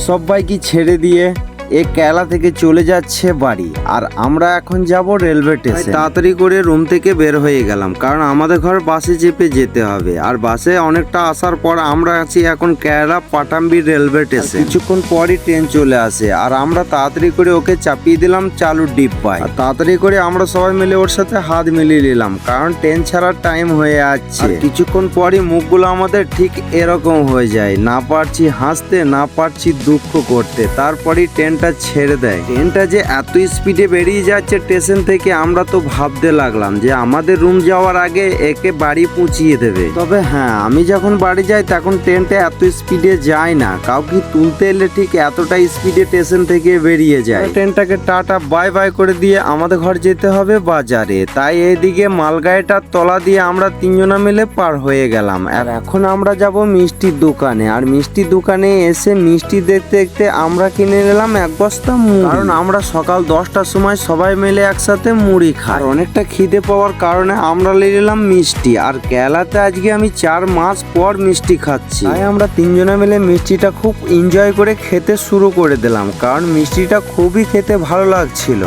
সবাইকে ছেড়ে দিয়ে এ কেলা থেকে চলে যাচ্ছে বাড়ি। আর আমরা এখন যাব রেলওয়ে স্টেশন। তাড়াতাড়ি করে রুম থেকে বের হয়ে গেলাম, কারণ আমাদের ঘর বাসে চেপে যেতে হবে। আর বাসে অনেকটা আসার পর আমরা আছি এখন কেরালা পাটাম্বি রেলওয়ে স্টেশন। কিছুক্ষণ পরই ট্রেন চলে আসে, আর আমরা তাড়াতাড়ি করে ওকে চাপিয়ে দিলাম চালুর ডিব্বায়। আর তাড়াতাড়ি করে আমরা সবাই মিলে ওর সাথে হাত মিলিয়ে নিলাম, কারণ ট্রেন ছাড়ার টাইম হয়ে যাচ্ছে। কিছুক্ষণ পরই মুখগুলো আমাদের ঠিক এরকম হয়ে যায়, না পারছি হাসতে, না পারছি দুঃখ করতে। তারপরই ট্রেনটা ছেড়ে দেয়। ট্রেনটা যে এত স্পিডে বেরিয়ে যাচ্ছে স্টেশন থেকে, আমরা তো ভাবতে লাগলাম যে আমাদের রুম যাওয়ার আগে একে বাড়ি পৌঁছিয়ে দেবে। তবে হ্যাঁ, আমি যখন বাড়ি যাই তখন ট্রেনটা এত স্পিডে যায় না। কাউকে তুলতে এলে ঠিক এতটা স্পিডে স্টেশন থেকে বেরিয়ে যায়। ট্রেনটাকে টাটা বাই বাই করে দিয়ে আমাদের ঘর যেতে হবে বাজারে। তাই এইদিকে মালগাড়িটার তলা দিয়ে আমরা তিনজনা মিলে পার হয়ে গেলাম। আর এখন আমরা যাব মিষ্টির দোকানে। আর মিষ্টির দোকানে এসে মিষ্টি দেখতে দেখতে আমরা কিনে নিলাম এক বস্তা মুড়ি, কারণ আমরা সকাল 10টার সময় সবাই মিলে একসাথে মুড়ি খাই। আর অনেকটা খিদে পাওয়ার কারণে আমরা নিলাম মিষ্টি। আর কেরালাতে আজকে আমি 4 মাস পর মিষ্টি খাচ্ছি, তাই আমরা তিনজনে মিলে মিষ্টিটা খুব এনজয় করে খেতে শুরু করে দিলাম, কারণ মিষ্টিটা খুবই খেতে ভালো লাগছিল।